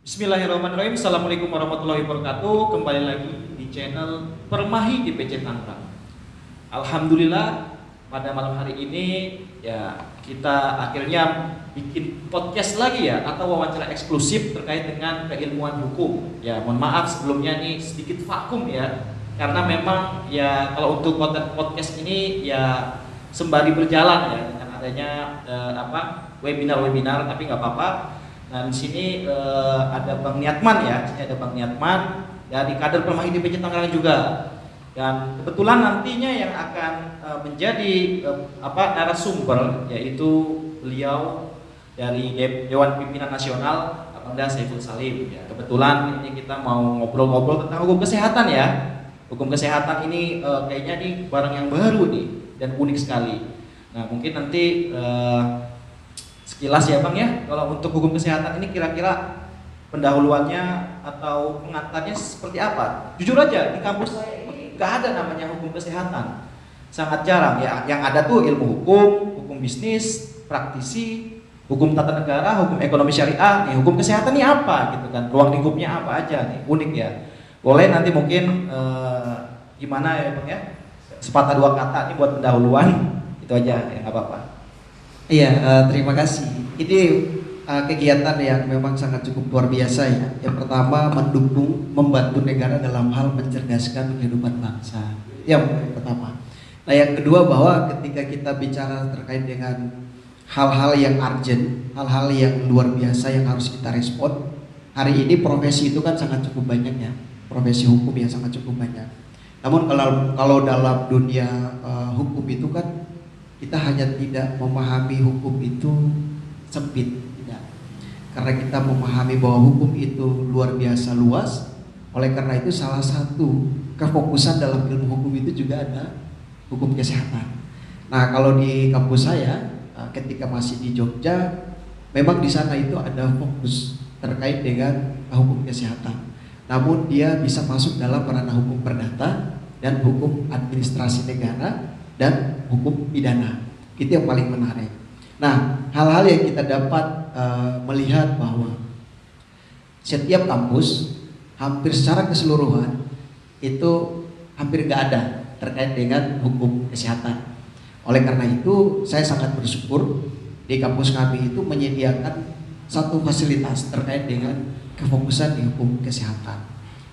Bismillahirrahmanirrahim. Assalamualaikum warahmatullahi wabarakatuh. Kembali lagi di channel Permahi di PC Tangerang. Alhamdulillah pada malam hari ini ya kita akhirnya bikin podcast lagi ya, atau wawancara eksklusif terkait dengan keilmuan hukum. Ya mohon maaf sebelumnya nih sedikit vakum ya, karena memang ya kalau untuk konten podcast ini ya sembari berjalan ya dengan adanya webinar-webinar, tapi nggak apa-apa. Nah di sini ada Bang Niatman ya, ada Bang Niatman dari kader Permahi DPC Tangerang juga. Dan kebetulan nantinya yang akan menjadi narasumber yaitu beliau dari Dewan Pimpinan Nasional Bang Saiful Salim. Ya, kebetulan ini kita mau ngobrol-ngobrol tentang hukum kesehatan ya. Hukum kesehatan ini kayaknya nih barang yang baru nih dan unik sekali. Nah mungkin nanti sekilas ya Bang ya, kalau untuk hukum kesehatan ini kira-kira pendahuluannya atau pengantarnya seperti apa? Jujur aja di kampus saya ini nggak ada namanya hukum kesehatan, sangat jarang ya. Yang ada tuh ilmu hukum, hukum bisnis, praktisi, hukum tata negara, hukum ekonomi syariah. Nih hukum kesehatan ini apa gitu kan? Ruang lingkupnya apa aja nih? Unik ya. Boleh nanti mungkin gimana ya Bang ya? Sepatah dua kata nih buat pendahuluan, itu aja ya nggak apa-apa. Iya, terima kasih. Ini kegiatan yang memang sangat cukup luar biasa ya. Yang pertama mendukung, membantu negara dalam hal mencerdaskan kehidupan bangsa. Yang pertama. Nah yang kedua bahwa ketika kita bicara terkait dengan hal-hal yang urgent, hal-hal yang luar biasa yang harus kita respon. Hari ini profesi itu kan sangat cukup banyak ya. Profesi hukum yang sangat cukup banyak. Namun kalau dalam dunia hukum itu kan kita hanya tidak memahami hukum itu sempit, tidak. Karena kita memahami bahwa hukum itu luar biasa luas. Oleh karena itu salah satu kefokusan dalam ilmu hukum itu juga ada hukum kesehatan. Nah kalau di kampus saya ketika masih di Jogja, memang di sana itu ada fokus terkait dengan hukum kesehatan. Namun dia bisa masuk dalam ranah hukum perdata dan hukum administrasi negara dan hukum pidana. Itu yang paling menarik. Nah, hal-hal yang kita dapat melihat bahwa setiap kampus hampir secara keseluruhan itu hampir nggak ada terkait dengan hukum kesehatan. Oleh karena itu, saya sangat bersyukur di kampus kami itu menyediakan satu fasilitas terkait dengan kefokusan di hukum kesehatan.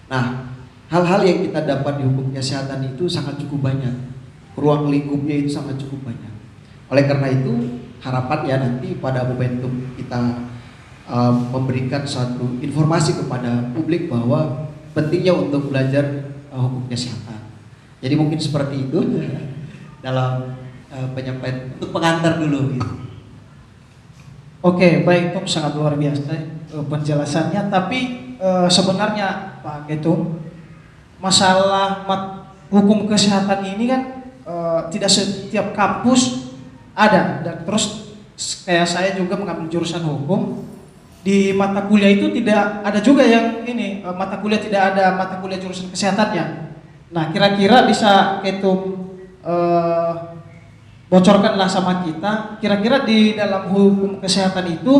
Nah, hal-hal yang kita dapat di hukum kesehatan itu sangat cukup banyak. Ruang lingkupnya itu sangat cukup banyak. Oleh karena itu harapan ya nanti pada momentum kita memberikan suatu informasi kepada publik bahwa pentingnya untuk belajar hukum kesehatan. Jadi mungkin seperti itu dalam penyampaian untuk pengantar dulu gitu. Oke, baik Tom, sangat luar biasa penjelasannya. Tapi sebenarnya Pak Ketum, masalah hukum kesehatan ini kan tidak setiap kampus ada, dan terus kayak saya juga mengambil jurusan hukum, di mata kuliah itu tidak ada juga yang ini mata kuliah, tidak ada mata kuliah jurusan kesehatannya. Nah kira-kira bisa Ketum bocorkanlah sama kita, kira-kira di dalam hukum kesehatan itu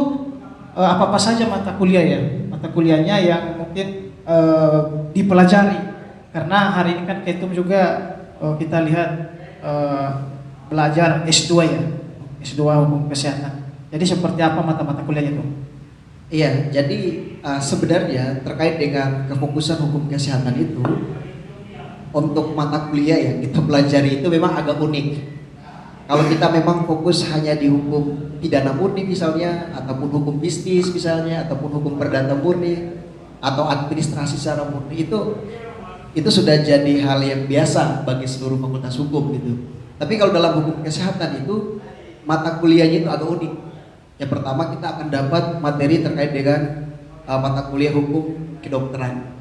apa saja mata kuliah ya, mata kuliahnya yang mungkin dipelajari, karena hari ini kan Ketum juga kita lihat belajar S2 ya, S2 hukum kesehatan. Jadi seperti apa mata-mata kuliahnya tuh? Iya, jadi sebenarnya terkait dengan kefokusan hukum kesehatan itu, untuk mata kuliah yang kita pelajari itu memang agak unik. Kalau kita memang fokus hanya di hukum pidana murni misalnya, ataupun hukum bisnis misalnya, ataupun hukum perdata murni, atau administrasi secara murni, itu sudah jadi hal yang biasa bagi seluruh fakultas hukum gitu. Tapi kalau dalam hukum kesehatan itu mata kuliahnya itu agak unik. Yang pertama kita akan dapat materi terkait dengan mata kuliah hukum kedokteran,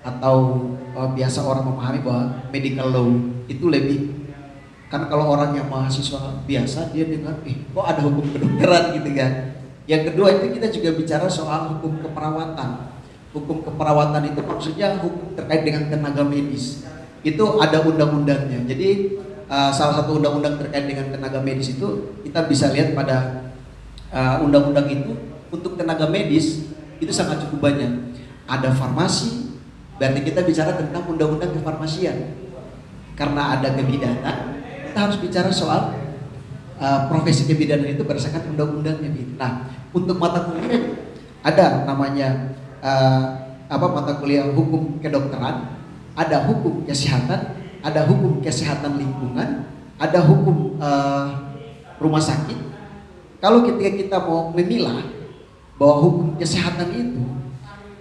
atau biasa orang memahami bahwa medical law itu lebih, kan kalau orang yang mahasiswa biasa dia dengar kok ada hukum kedokteran gitu kan. Yang kedua itu kita juga bicara soal hukum keperawatan. Hukum keperawatan itu maksudnya hukum terkait dengan tenaga medis. Itu ada undang-undangnya. Jadi salah satu undang-undang terkait dengan tenaga medis itu kita bisa lihat pada undang-undang itu, untuk tenaga medis itu sangat cukup banyak. Ada farmasi, berarti kita bicara tentang undang-undang kefarmasian. Karena ada kebidanan, kita harus bicara soal profesi kebidanan itu berdasarkan undang-undangnya. Nah, untuk mata kuliah ada namanya mata kuliah hukum kedokteran, ada hukum kesehatan, ada hukum kesehatan lingkungan, ada hukum rumah sakit. Kalau ketika kita mau memilah bahwa hukum kesehatan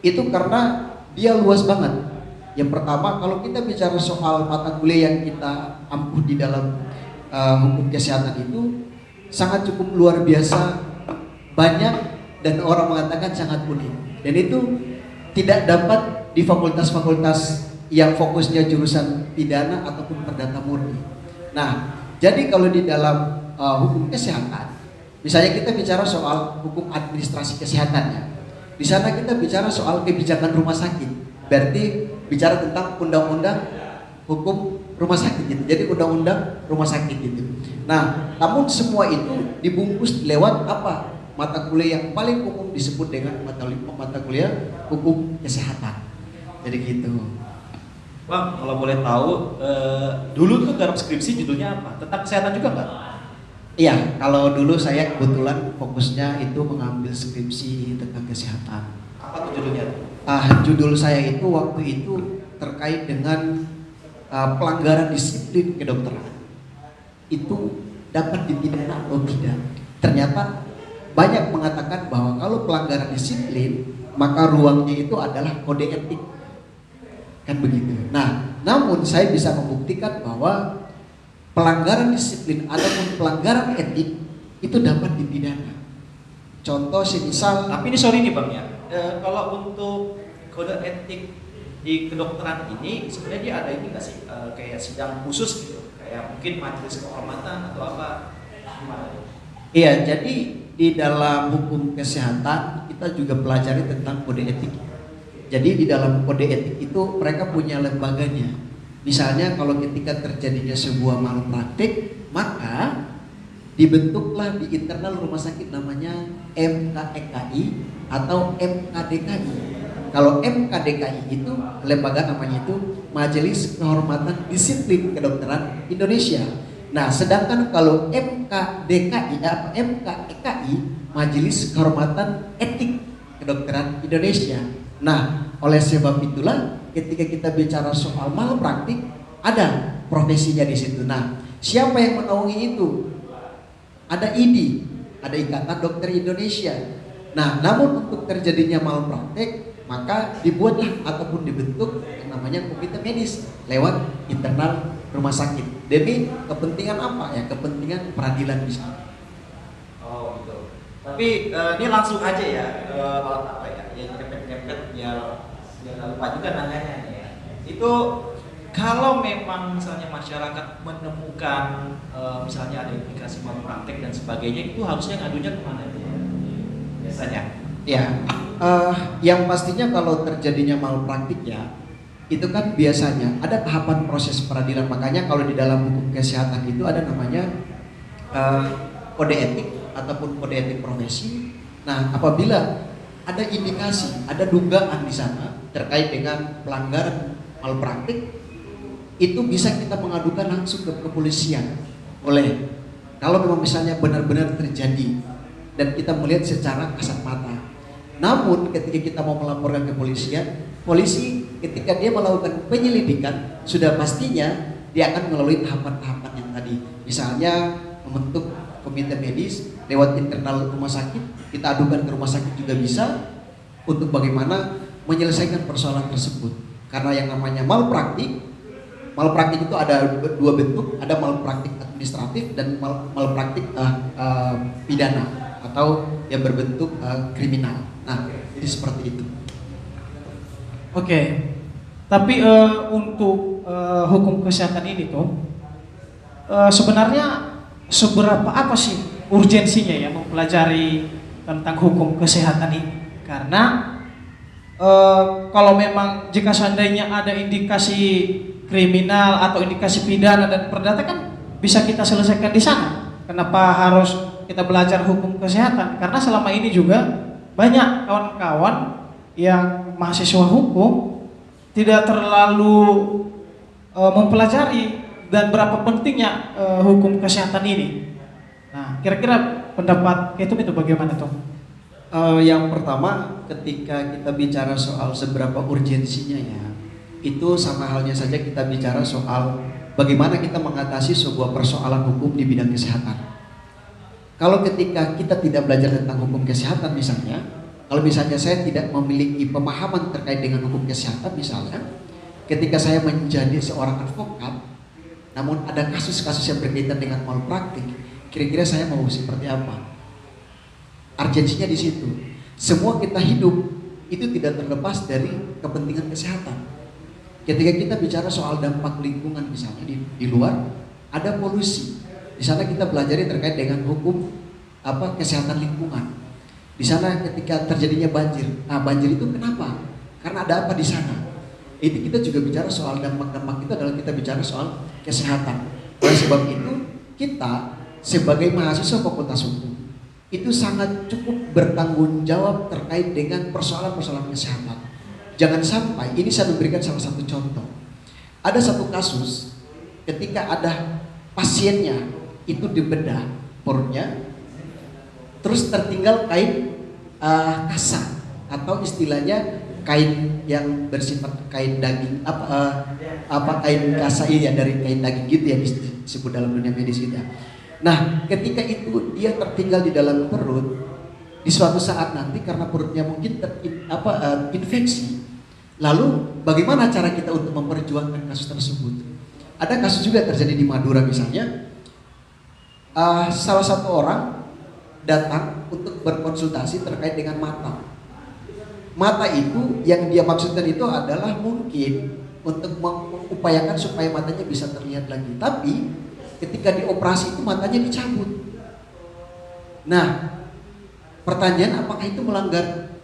itu karena dia luas banget. Yang pertama, kalau kita bicara soal mata kuliah yang kita ampuh di dalam hukum kesehatan itu sangat cukup luar biasa, banyak, dan orang mengatakan sangat unik. Dan itu tidak dapat di fakultas-fakultas yang fokusnya jurusan pidana ataupun perdata murni. Nah, jadi kalau di dalam hukum kesehatan, misalnya kita bicara soal hukum administrasi kesehatan ya. Di sana kita bicara soal kebijakan rumah sakit. Berarti bicara tentang undang-undang hukum rumah sakit gitu. Jadi undang-undang rumah sakit gitu. Nah, namun semua itu dibungkus lewat apa? Mata kuliah yang paling umum disebut dengan mata kuliah hukum kesehatan. Jadi gitu. Bang, kalau boleh tahu, dulu tuh garap skripsi judulnya apa? Tentang kesehatan juga nggak? Iya, kalau dulu saya kebetulan fokusnya itu mengambil skripsi tentang kesehatan. Apa tuh judulnya? Judul saya itu waktu itu terkait dengan pelanggaran disiplin kedokteran. Itu dapat dipidana atau tidak? Ternyata banyak mengatakan bahwa kalau pelanggaran disiplin, maka ruangnya itu adalah kode etik. Kan begitu. Nah, namun saya bisa membuktikan bahwa pelanggaran disiplin ataupun pelanggaran etik itu dapat dipidana. Contoh semisal, tapi ini sorry nih Bang ya, kalau untuk kode etik di kedokteran ini sebenarnya dia ada ini nggak sih, kayak sidang khusus gitu, kayak mungkin majelis kehormatan atau apa? Gimana? Iya, jadi di dalam hukum kesehatan kita juga pelajari tentang kode etik. Jadi di dalam kode etik itu mereka punya lembaganya. Misalnya kalau ketika terjadinya sebuah malpraktik, maka dibentuklah di internal rumah sakit namanya MKEKI atau MKDKI. Kalau MKDKI itu lembaga namanya itu Majelis Kehormatan Disiplin Kedokteran Indonesia. Nah, sedangkan kalau MKDKI MKEKI Majelis Kehormatan Etik Kedokteran Indonesia. Nah, oleh sebab itulah ketika kita bicara soal malpraktik ada profesinya di situ. Nah, siapa yang menaungi itu? Ada IDI, ada Ikatan Dokter Indonesia. Nah, namun untuk terjadinya malpraktik maka dibuatlah ataupun dibentuk yang namanya komite medis lewat internal rumah sakit. Demi kepentingan apa ya? Kepentingan peradilan di sana. Oh gitu. Tapi ini langsung aja ya, apa ya? Yang kepet-kepet biar nggak lupa juga nanyanya ya. Itu kalau memang misalnya masyarakat menemukan misalnya ada indikasi malpraktek dan sebagainya, itu harusnya ngadunya kemana ya? Biasanya? Ya, yang pastinya kalau terjadinya malpraktik ya, itu kan biasanya ada tahapan proses peradilan. Makanya kalau di dalam hukum kesehatan itu ada namanya kode etik ataupun kode etik profesi. Nah, apabila ada indikasi, ada dugaan di sana terkait dengan pelanggaran malpraktik, itu bisa kita mengadukan langsung ke kepolisian. Kalau memang misalnya benar-benar terjadi dan kita melihat secara kasat mata. Namun ketika kita mau melaporkan ke kepolisian, polisi ketika dia melakukan penyelidikan sudah pastinya dia akan melalui tahapan-tahapan yang tadi. Misalnya membentuk komite medis lewat internal rumah sakit, kita adukan ke rumah sakit juga bisa untuk bagaimana menyelesaikan persoalan tersebut. Karena yang namanya malpraktik itu ada dua bentuk, ada malpraktik administratif dan malpraktik pidana atau yang berbentuk kriminal. Nah, jadi seperti itu. Oke. Tapi untuk hukum kesehatan ini tuh sebenarnya seberapa apa sih urgensinya ya mempelajari tentang hukum kesehatan ini? Karena kalau memang jika seandainya ada indikasi kriminal atau indikasi pidana dan perdata kan bisa kita selesaikan di sana. Kenapa harus kita belajar hukum kesehatan? Karena selama ini juga banyak kawan-kawan yang mahasiswa hukum tidak terlalu mempelajari dan berapa pentingnya hukum kesehatan ini. Nah, kira-kira pendapat itu bagaimana tuh? Yang pertama, ketika kita bicara soal seberapa urgensinya ya, itu sama halnya saja kita bicara soal bagaimana kita mengatasi sebuah persoalan hukum di bidang kesehatan. Kalau ketika kita tidak belajar tentang hukum kesehatan misalnya, kalau misalnya saya tidak memiliki pemahaman terkait dengan hukum kesehatan misalnya, ketika saya menjadi seorang advokat, namun ada kasus-kasus yang berkaitan dengan malpraktik, kira-kira saya mau seperti apa? Urgensinya di situ. Semua kita hidup itu tidak terlepas dari kepentingan kesehatan. Ketika kita bicara soal dampak lingkungan misalnya di luar ada polusi. Di sana kita pelajari terkait dengan hukum kesehatan lingkungan. Di sana ketika terjadinya banjir. Nah, banjir itu kenapa? Karena ada apa di sana? Itu kita juga bicara soal dampak-dampak itu adalah kita bicara soal kesehatan. Oleh sebab itu kita sebagai mahasiswa Fakultas Hukum itu sangat cukup bertanggung jawab terkait dengan persoalan-persoalan kesehatan. Jangan sampai, ini saya memberikan salah satu contoh. Ada satu kasus ketika ada pasiennya itu dibedah perutnya, terus tertinggal kain kasa atau istilahnya kain yang bersifat kain daging kain kasa ya, dari kain daging gitu ya disebut dalam dunia medis gitu ya. Nah, ketika itu dia tertinggal di dalam perut, di suatu saat nanti karena perutnya mungkin infeksi. Lalu bagaimana cara kita untuk memperjuangkan kasus tersebut? Ada kasus juga terjadi di Madura misalnya. Salah satu orang datang untuk berkonsultasi terkait dengan mata. Mata itu yang dia maksudkan itu adalah mungkin untuk mengupayakan supaya matanya bisa terlihat lagi. Tapi ketika dioperasi itu matanya dicabut. Nah, pertanyaan apakah itu melanggar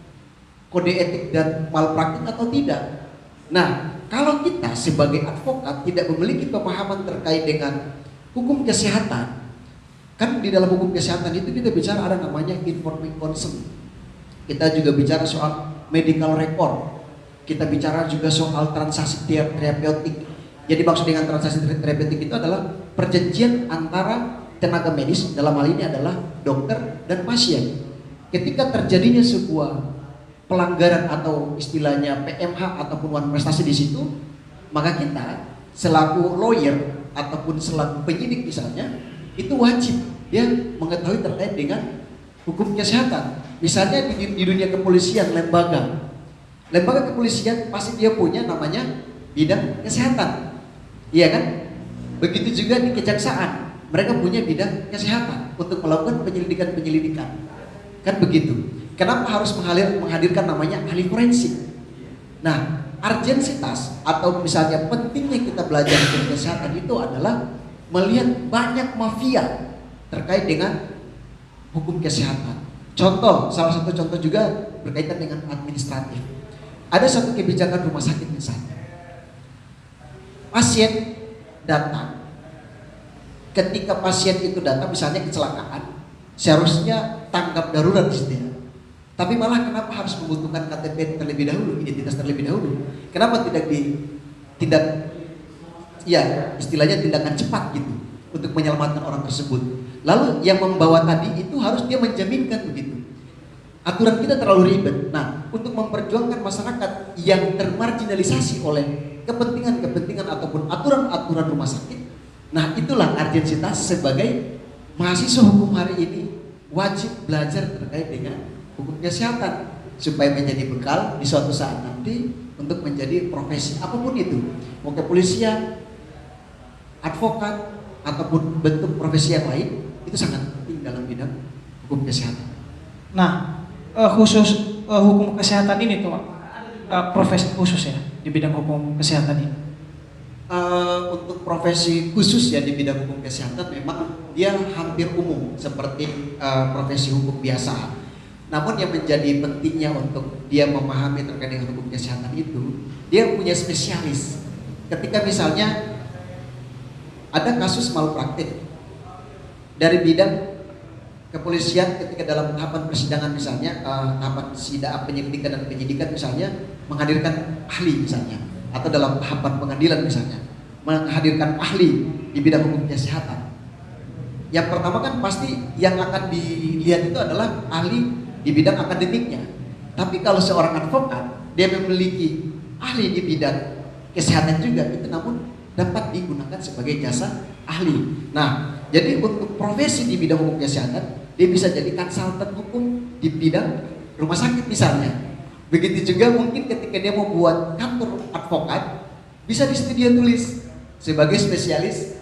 kode etik dan malpraktik atau tidak? Nah, kalau kita sebagai advokat tidak memiliki pemahaman terkait dengan hukum kesehatan, kan di dalam hukum kesehatan itu kita bicara ada namanya informed consent. Kita juga bicara soal medical record. Kita bicara juga soal transaksi terapeutik. Jadi maksud dengan transaksi terapeutik itu adalah perjanjian antara tenaga medis, dalam hal ini adalah dokter dan pasien. Ketika terjadinya sebuah pelanggaran atau istilahnya PMH ataupun wan prestasi di situ, maka kita selaku lawyer ataupun selaku penyidik misalnya, itu wajib dia mengetahui terkait dengan hukum kesehatan. Misalnya di dunia kepolisian, lembaga kepolisian pasti dia punya namanya bidang kesehatan. Iya kan? Begitu juga di kejaksaan, mereka punya bidang kesehatan untuk melakukan penyelidikan. Kan begitu. Kenapa harus menghadirkan namanya ahli forensik? Nah, urgensitas atau misalnya pentingnya kita belajar hukum kesehatan itu adalah melihat banyak mafia terkait dengan hukum kesehatan. Contoh, salah satu contoh juga berkaitan dengan administratif. Ada satu kebijakan rumah sakit misalnya. Pasien datang. Ketika pasien itu datang misalnya kecelakaan, seharusnya tanggap darurat istilah. Tapi malah kenapa harus membutuhkan KTP terlebih dahulu, identitas terlebih dahulu? Kenapa tidak istilahnya tindakan cepat gitu untuk menyelamatkan orang tersebut? Lalu yang membawa tadi itu harus dia menjaminkan begitu. Aturan kita terlalu ribet. Nah, untuk memperjuangkan masyarakat yang termarginalisasi oleh kepentingan ataupun aturan-aturan rumah sakit, nah itulah urgensitas sebagai mahasiswa hukum hari ini wajib belajar terkait dengan hukum kesehatan supaya menjadi bekal di suatu saat nanti untuk menjadi profesi apapun itu, mau kepolisian, advokat ataupun bentuk profesi yang lain, itu sangat penting dalam bidang hukum kesehatan. Nah, khusus hukum kesehatan ini tuh profesi khusus ya di bidang hukum kesehatan ini. Untuk profesi khusus ya di bidang hukum kesehatan memang dia hampir umum seperti profesi hukum biasa. Namun yang menjadi pentingnya untuk dia memahami terkait dengan hukum kesehatan itu, dia punya spesialis. Ketika misalnya ada kasus malpraktik dari bidang kepolisian ketika dalam tahapan persidangan misalnya, tahapan penyelidikan dan penyidikan misalnya, menghadirkan ahli misalnya, atau dalam tahapan pengadilan misalnya, menghadirkan ahli di bidang hukum kesehatan. Yang pertama kan pasti yang akan dilihat itu adalah ahli di bidang akademiknya. Tapi kalau seorang advokat, dia memiliki ahli di bidang kesehatan juga, itu namun dapat digunakan sebagai jasa ahli. Nah, jadi untuk profesi di bidang hukum kesehatan, dia bisa jadi konsultan hukum di bidang rumah sakit misalnya. Begitu juga mungkin ketika dia mau buat kantor advokat, bisa di situ dia tulis sebagai spesialis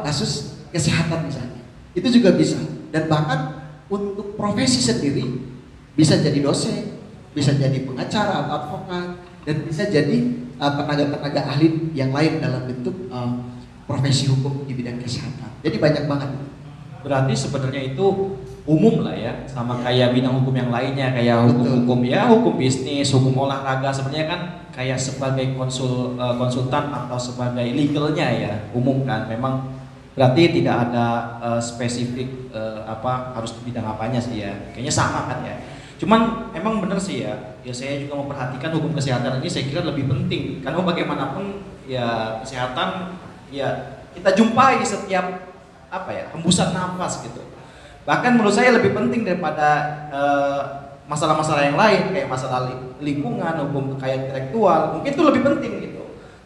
kasus kesehatan misalnya. Itu juga bisa. Dan bahkan untuk profesi sendiri bisa jadi dosen, bisa jadi pengacara atau advokat, dan bisa jadi tenaga-tenaga ahli yang lain dalam bentuk profesi hukum di bidang kesehatan. Jadi banyak banget. Berarti sebenarnya itu umum lah ya, sama kayak bidang hukum yang lainnya, kayak hukum ya, hukum bisnis, hukum olahraga, sebenarnya kan kayak sebagai konsultan atau sebagai legalnya ya, umum kan. Memang berarti tidak ada spesifik harus bidang apanya sih ya, kayaknya sama kan ya. Cuman emang bener sih ya, saya juga memperhatikan hukum kesehatan ini, saya kira lebih penting karena bagaimanapun ya kesehatan ya kita jumpai setiap hembusan nafas gitu. Bahkan menurut saya lebih penting daripada masalah-masalah yang lain kayak masalah lingkungan, hukum kekayaan intelektual, mungkin itu lebih penting gitu.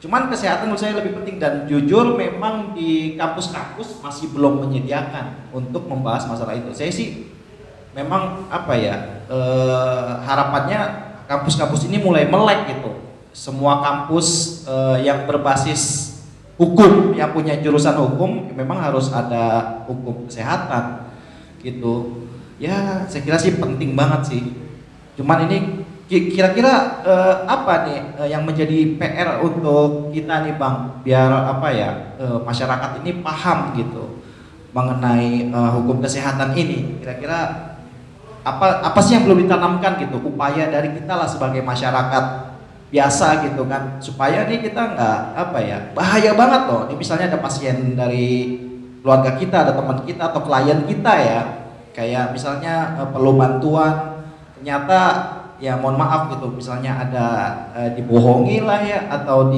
Cuman kesehatan menurut saya lebih penting, dan jujur memang di kampus-kampus masih belum menyediakan untuk membahas masalah itu. Saya sih memang harapannya kampus-kampus ini mulai melek gitu. Semua kampus yang berbasis hukum, yang punya jurusan hukum, memang harus ada hukum kesehatan gitu. Ya saya kira sih penting banget sih. Cuman ini kira-kira yang menjadi PR untuk kita nih Bang, biar masyarakat ini paham gitu mengenai hukum kesehatan ini. Kira-kira apa sih yang belum ditanamkan gitu, upaya dari kita lah sebagai masyarakat biasa gitu kan, supaya nih kita nggak bahaya banget loh. Ini misalnya ada pasien dari keluarga kita, ada teman kita atau klien kita ya, kayak misalnya perlu bantuan, ternyata ya mohon maaf gitu, misalnya ada dibohongi lah ya, atau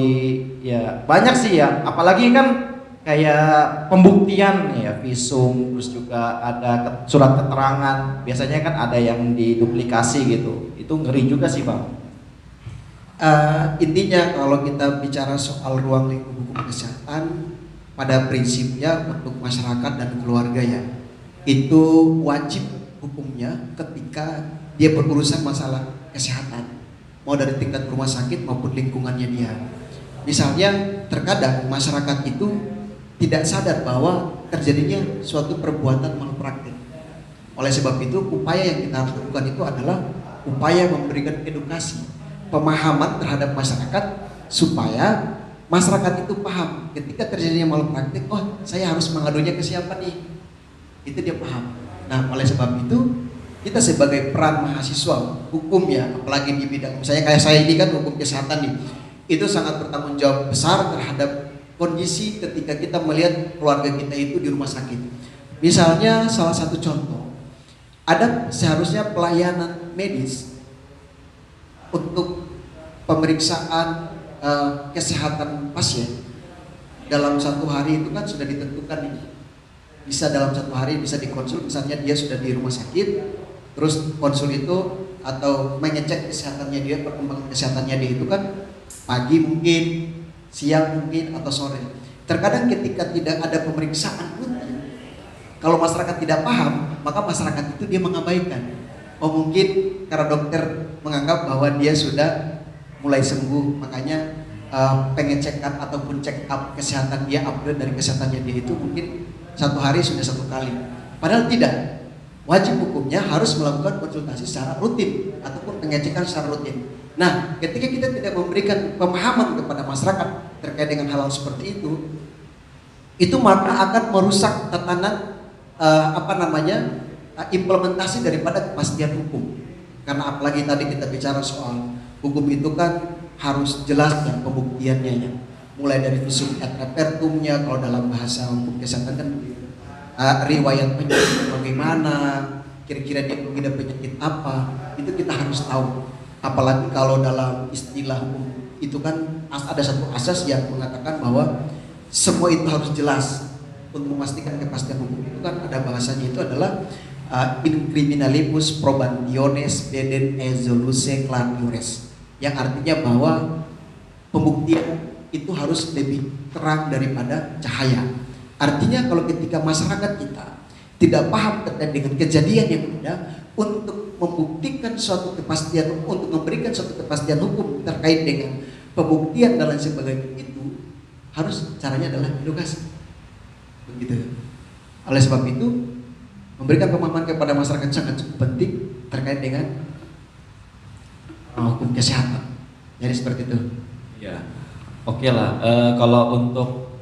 banyak sih ya, apalagi kan kayak pembuktian ya, visum, terus juga ada surat keterangan, biasanya kan ada yang diduplikasi gitu, itu ngeri juga sih Bang. Intinya kalau kita bicara soal ruang lingkup hukum kesehatan, pada prinsipnya untuk masyarakat dan keluarga ya, itu wajib hukumnya ketika dia berurusan masalah kesehatan, mau dari tingkat rumah sakit maupun lingkungannya dia. Misalnya terkadang masyarakat itu tidak sadar bahwa terjadinya suatu perbuatan malpraktik. Oleh sebab itu upaya yang kita harus lakukan itu adalah upaya memberikan edukasi, pemahaman terhadap masyarakat, supaya masyarakat itu paham ketika terjadinya malpraktik, oh saya harus mengadunya ke siapa nih, itu dia paham. Nah oleh sebab itu kita sebagai peran mahasiswa hukum ya, apalagi di bidang misalnya kayak saya ini kan hukum kesehatan nih, itu sangat bertanggung jawab besar terhadap kondisi ketika kita melihat keluarga kita itu di rumah sakit. Misalnya salah satu contoh, ada seharusnya pelayanan medis untuk pemeriksaan kesehatan pasien dalam satu hari itu kan sudah ditentukan nih. Bisa dalam satu hari bisa dikonsul, misalnya dia sudah di rumah sakit, terus konsul itu atau mengecek kesehatannya dia, perkembangan kesehatannya dia itu kan pagi mungkin, siang mungkin, atau sore. Terkadang ketika tidak ada pemeriksaan rutin, kalau masyarakat tidak paham, maka masyarakat itu dia mengabaikan. Oh mungkin karena dokter menganggap bahwa dia sudah mulai sembuh, makanya pengecekan ataupun check up kesehatan dia, upgrade dari kesehatannya dia itu mungkin satu hari sudah satu kali. Padahal tidak. Wajib hukumnya harus melakukan konsultasi secara rutin ataupun pengecekan secara rutin. Nah, ketika kita tidak memberikan pemahaman kepada masyarakat terkait dengan hal seperti itu maka akan merusak tatanan implementasi daripada kepastian hukum. Karena apalagi tadi kita bicara soal hukum itu kan harus jelas dan pembuktiannya ya. Mulai dari visum et repertumnya, kalau dalam bahasa hukum kesehatan kan riwayat penyakit bagaimana, kira-kira dia mengidap penyakit apa, itu kita harus tahu. Apalagi kalau dalam istilah hukum itu kan ada satu asas yang mengatakan bahwa semua itu harus jelas. Untuk memastikan kepastian hukum itu kan ada bahasanya, itu adalah in criminalibus probationes dedent exoluse clariores, yang artinya bahwa pembuktian itu harus lebih terang daripada cahaya. Artinya kalau ketika masyarakat kita tidak paham terkait dengan kejadian yang ada, untuk membuktikan suatu kepastian, untuk memberikan suatu kepastian hukum terkait dengan pembuktian dan lain sebagainya, itu harus caranya adalah edukasi. Begitu. Oleh sebab itu, memberikan pemahaman kepada masyarakat sangat cukup penting terkait dengan hukum kesehatan. Jadi seperti itu. Ya, oke lah. Kalau untuk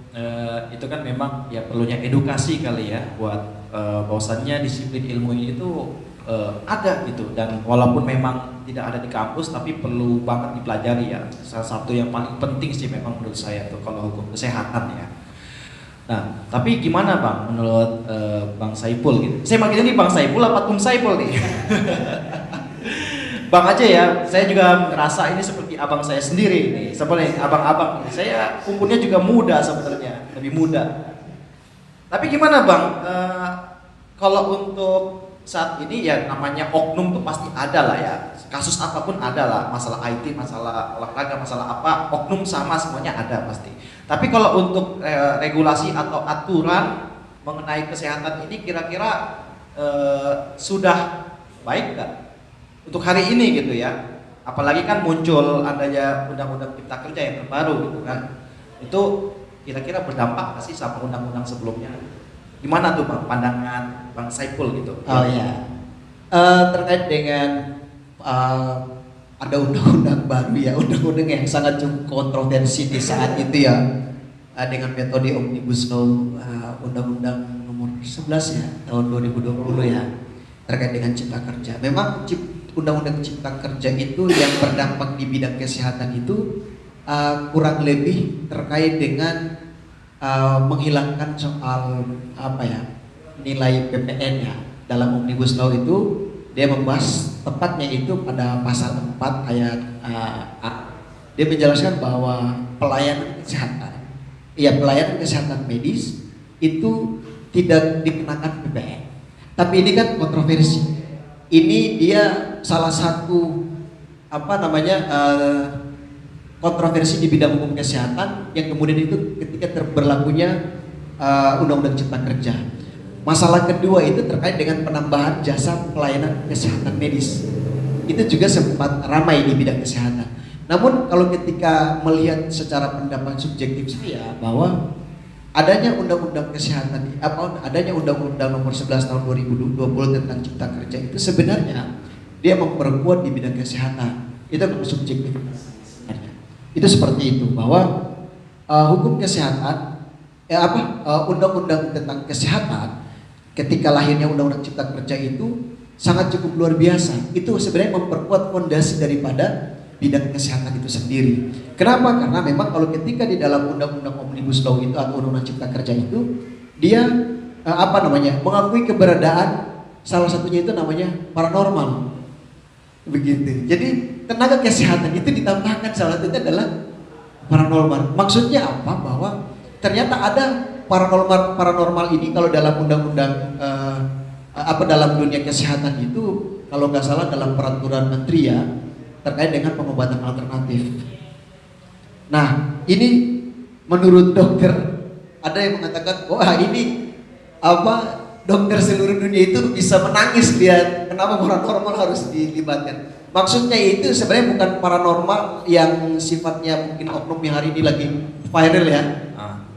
itu kan memang ya perlunya edukasi kali ya, buat bahwasannya disiplin ilmu ini itu ada gitu, dan walaupun memang tidak ada di kampus tapi perlu banget dipelajari ya. Salah satu yang paling penting sih memang menurut saya tuh kalau hukum kesehatan ya. Nah, tapi gimana Bang menurut Bang Saiful gitu? Saya manggilnya nih Bang Saiful apa Tum Saiful nih? Bang aja ya, saya juga ngerasa ini seperti abang saya sendiri nih, seperti abang-abang. Saya umurnya juga muda sebenarnya, lebih muda. Tapi gimana Bang, kalau untuk saat ini ya namanya oknum tuh pasti ada lah ya. Kasus apapun ada lah, masalah IT, masalah olahraga, masalah apa, oknum sama semuanya ada pasti. Tapi kalau untuk regulasi atau aturan mengenai kesehatan ini kira-kira sudah baik nggak untuk hari ini gitu ya? Apalagi kan muncul adanya undang-undang cipta kerja yang terbaru gitu kan? Itu kira-kira berdampak nggak sih sama undang-undang sebelumnya? Gimana tuh Bang pandangan Bang Saiful gitu? Oh ya, terkait dengan ada undang-undang baru ya, undang-undang yang sangat cukup kontroversi di saat itu ya, dengan metode Omnibus Law, Undang-Undang nomor 11 ya tahun 2020 ya, terkait dengan cipta kerja. Memang Undang-Undang cipta kerja itu yang berdampak di bidang kesehatan itu kurang lebih terkait dengan menghilangkan soal apa ya, nilai PPN ya. Dalam Omnibus Law itu dia membahas tepatnya itu pada pasal 4 ayat A. Dia menjelaskan bahwa pelayanan kesehatan medis itu tidak dikenakan PPN. Tapi ini kan kontroversi. Ini dia salah satu kontroversi di bidang hukum kesehatan yang kemudian itu ketika berlakunya Undang-Undang Cipta Kerja. Masalah kedua itu terkait dengan penambahan jasa pelayanan kesehatan medis. Itu juga sempat ramai di bidang kesehatan. Namun kalau ketika melihat secara pendapat subjektif saya bahwa adanya undang-undang kesehatan, adanya undang-undang nomor 11 tahun 2020 tentang cipta kerja itu sebenarnya dia memperkuat di bidang kesehatan. Itu subjektif. Itu seperti itu, bahwa hukum kesehatan undang-undang tentang kesehatan ketika lahirnya undang-undang cipta kerja itu sangat cukup luar biasa. Itu sebenarnya memperkuat fondasi daripada bidang kesehatan itu sendiri. Kenapa? Karena memang kalau ketika di dalam undang-undang Omnibus Law itu atau undang-undang cipta kerja itu dia mengakui keberadaan salah satunya itu namanya paranormal. Begitu. Jadi tenaga kesehatan itu ditambahkan salah satunya adalah paranormal. Maksudnya apa? Bahwa ternyata ada paranormal ini kalau dalam undang-undang dalam dunia kesehatan itu kalau nggak salah dalam peraturan menteri ya terkait dengan pengobatan alternatif. Nah, ini menurut dokter ada yang mengatakan, wah ini dokter seluruh dunia itu bisa menangis lihat kenapa paranormal harus dilibatkan. Maksudnya itu sebenarnya bukan paranormal yang sifatnya mungkin oknum yang hari ini lagi viral ya.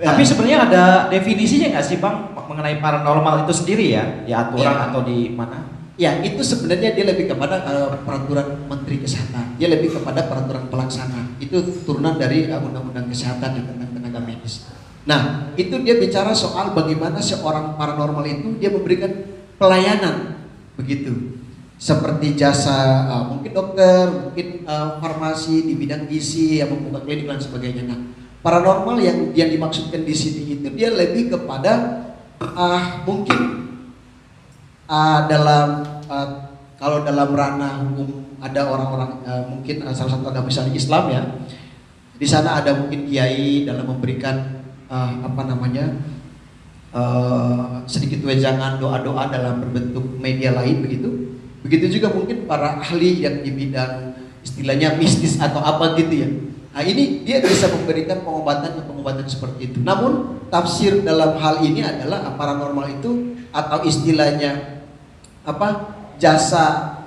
Tapi sebenarnya ada definisinya nggak sih Bang mengenai paranormal itu sendiri ya, di aturan ya, atau di mana? Ya itu sebenarnya dia lebih kepada peraturan Menteri Kesehatan. Dia lebih kepada peraturan pelaksana. Itu turunan dari Undang-Undang Kesehatan tentang tenaga medis. Nah itu dia bicara soal bagaimana seorang paranormal itu dia memberikan pelayanan begitu. Seperti jasa mungkin dokter, mungkin farmasi di bidang gizi yang membuka klinik dan sebagainya. Nah, paranormal yang dimaksudkan di sini itu dia lebih kepada Mungkin dalam kalau dalam ranah hukum ada orang-orang mungkin salah satu agama misalnya Islam ya, di sana ada mungkin kiai dalam memberikan sedikit wejangan doa-doa dalam berbentuk media lain begitu. Begitu juga mungkin para ahli yang di bidang istilahnya mistis atau apa gitu ya. Nah ini dia bisa memberikan pengobatan seperti itu. Namun tafsir dalam hal ini adalah paranormal itu atau istilahnya jasa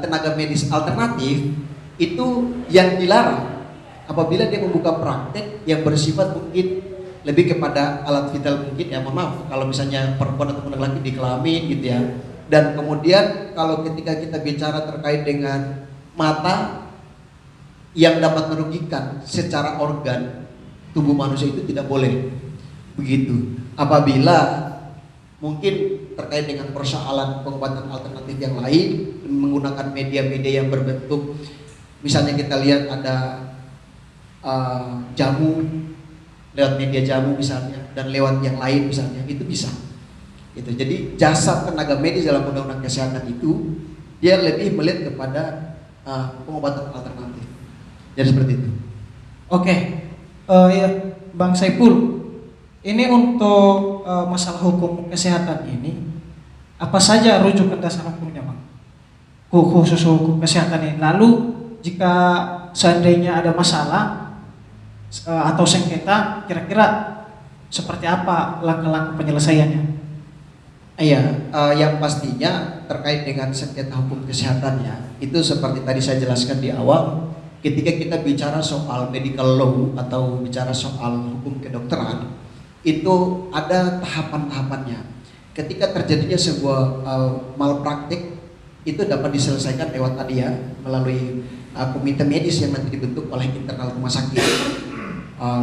tenaga medis alternatif itu yang dilarang apabila dia membuka praktek yang bersifat mungkin lebih kepada alat vital mungkin ya, mohon maaf kalau misalnya perempuan atau laki-laki di kelamin gitu ya. Dan kemudian kalau ketika kita bicara terkait dengan mata yang dapat merugikan secara organ tubuh manusia itu tidak boleh begitu. Apabila mungkin terkait dengan persoalan pengobatan alternatif yang lain menggunakan media-media yang berbentuk, misalnya kita lihat ada jamu, lewat media jamu misalnya, dan lewat yang lain misalnya, itu bisa. Gitu. Jadi jasa tenaga medis dalam undang-undang kesehatan itu dia lebih melihat kepada pengobatan alternatif. Jadi seperti itu. Oke, ya, Bang Saiful, ini untuk masalah hukum kesehatan ini, apa saja rujukan dasar hukumnya, Bang? Khusus hukum kesehatan ini. Lalu jika seandainya ada masalah atau sengketa, kira-kira seperti apa langkah-langkah penyelesaiannya? Iya, yang pastinya terkait dengan sengketa hukum kesehatan ya, itu seperti tadi saya jelaskan di awal, ketika kita bicara soal medical law atau bicara soal hukum kedokteran, itu ada tahapan-tahapannya. Ketika terjadinya sebuah malpraktik, itu dapat diselesaikan lewat tadi ya, melalui komite medis yang nanti dibentuk oleh internal rumah sakit,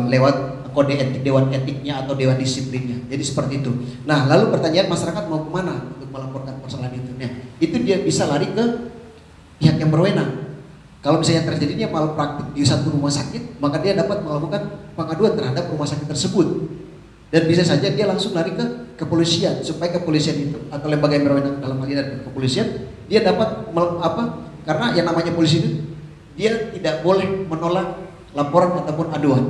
lewat kode etik, dewan etiknya atau dewan disiplinnya. Jadi seperti itu. Nah, lalu pertanyaan masyarakat mau kemana untuk melaporkan persoalan itu? Nah, itu dia bisa lari ke pihak yang berwenang. Kalau misalnya terjadinya malpraktik di satu rumah sakit, maka dia dapat melakukan pengaduan terhadap rumah sakit tersebut. Dan bisa saja dia langsung lari ke kepolisian, supaya kepolisian itu atau lembaga yang berwenang dalam hal ini kepolisian, dia dapat karena yang namanya polisi itu dia tidak boleh menolak laporan ataupun aduan.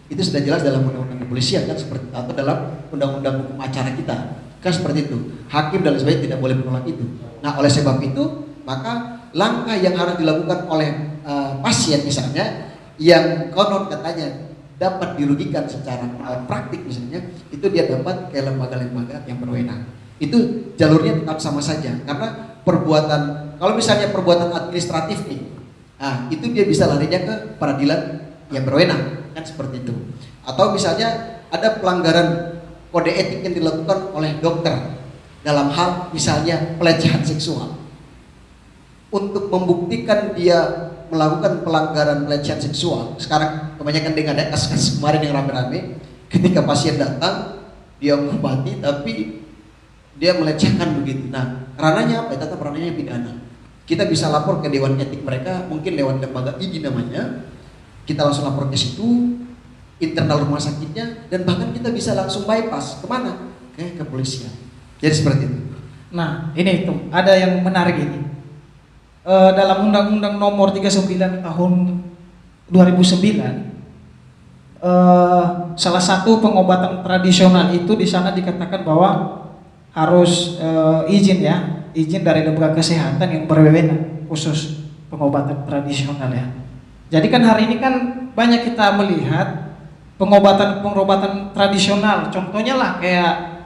Itu sudah jelas dalam undang-undang kepolisian kan, seperti atau dalam undang-undang hukum acara kita kan seperti itu. Hakim dan lain sebagainya tidak boleh menolak itu. Nah, oleh sebab itu maka langkah yang harus dilakukan oleh pasien misalnya yang konon katanya dapat dirugikan secara praktik misalnya, itu dia dapat ke lembaga-lembaga yang berwenang. Itu jalurnya tetap sama saja, karena perbuatan, kalau misalnya perbuatan administratif nih, itu dia bisa larinya ke peradilan yang berwenang kan seperti itu. Atau misalnya ada pelanggaran kode etik yang dilakukan oleh dokter dalam hal misalnya pelecehan seksual. Untuk membuktikan dia melakukan pelanggaran pelecehan seksual, sekarang kebanyakan dengan kasus kemarin yang rame-rame, ketika pasien datang dia mengobati tapi dia melecehkan begitu. Nah, ranahnya apa? Tetap ranahnya pidana. Kita bisa lapor ke dewan etik mereka, mungkin lewat lembaga ID namanya. Kita langsung lapor ke situ, internal rumah sakitnya, dan bahkan kita bisa langsung bypass kemana? Ke kepolisian. Jadi seperti itu. Nah, ini itu ada yang menarik ini. Dalam Undang-Undang Nomor 39 Tahun 2009, salah satu pengobatan tradisional itu di sana dikatakan bahwa harus izin dari lembaga kesehatan yang berwenang khusus pengobatan tradisional ya. Jadi kan hari ini kan banyak kita melihat pengobatan tradisional, contohnya lah kayak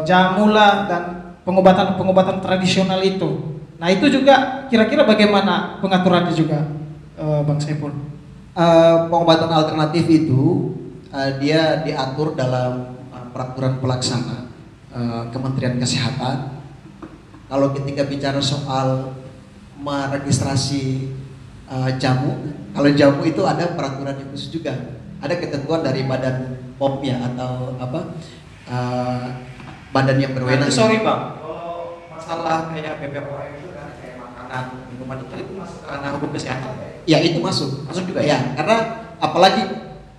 jamu lah dan pengobatan tradisional itu. Nah itu juga kira-kira bagaimana pengaturannya juga, Bang Saiful? Pengobatan alternatif itu dia diatur dalam peraturan pelaksana Kementerian Kesehatan. Kalau ketika bicara soal meregistrasi jamu, kalau jamu itu ada peraturan yang khusus juga, ada ketentuan dari Badan POM ya atau badan yang berwenang. Sorry Bang, kalau masalah kayak BPOM itu kan kayak makanan, minuman itu masuk ranah hukum kesehatan. Ya itu masuk juga ya, karena apalagi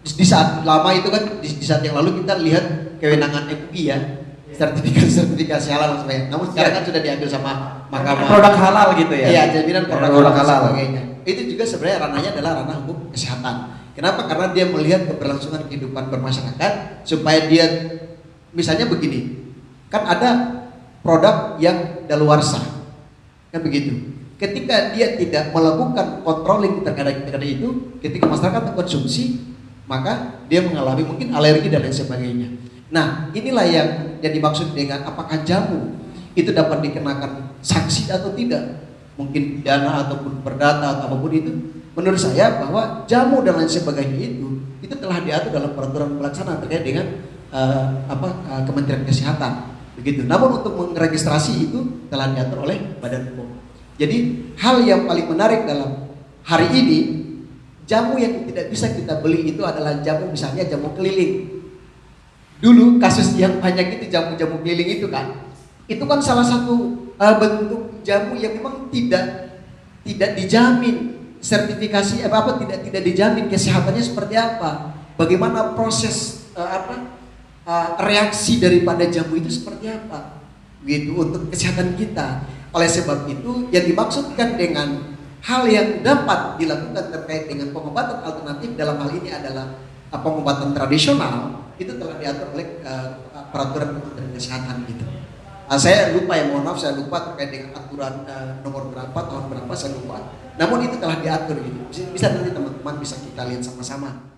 di saat lama itu kan di saat yang lalu kita lihat kewenangan MUI ya, sertifikasi halal maksudnya. Namun sekarang kan sudah diambil sama Mahkamah Produk halal gitu ya. Iya, jaminan produk Produk halal dan halal. sebagainya. Itu juga sebenarnya ranahnya adalah ranah hukum kesehatan. Kenapa? Karena dia melihat keberlangsungan kehidupan bermasyarakat supaya dia misalnya begini. Kan ada produk yang daluarsa. Kan begitu. Ketika dia tidak melakukan controlling terkait itu, ketika masyarakat mengkonsumsi, maka dia mengalami mungkin alergi dan lain sebagainya. Nah, inilah yang dimaksud dengan apakah jamu itu dapat dikenakan sanksi atau tidak, mungkin pidana ataupun perdata atau apapun itu. Menurut saya bahwa jamu dan lain sebagainya itu telah diatur dalam peraturan pelaksana terkait dengan Kementerian Kesehatan, begitu. Namun untuk meregistrasi itu telah diatur oleh Badan POM. Jadi hal yang paling menarik dalam hari ini, jamu yang tidak bisa kita beli itu adalah jamu, misalnya jamu keliling. Dulu kasus yang banyak itu jamu-jamu keliling itu kan salah satu bentuk jamu yang memang tidak dijamin sertifikasi tidak dijamin kesehatannya seperti apa, bagaimana proses reaksi daripada jamu itu seperti apa, gitu, untuk kesehatan kita. Oleh sebab itu yang dimaksudkan dengan hal yang dapat dilakukan terkait dengan pengobatan alternatif dalam hal ini adalah pengobatan tradisional, itu telah diatur oleh peraturan Kementerian Kesehatan gitu. Saya lupa ya, mohon maaf saya lupa terkait dengan aturan nomor berapa, tahun berapa saya lupa. Namun itu telah diatur gitu. Bisa nanti teman-teman bisa kita lihat sama-sama.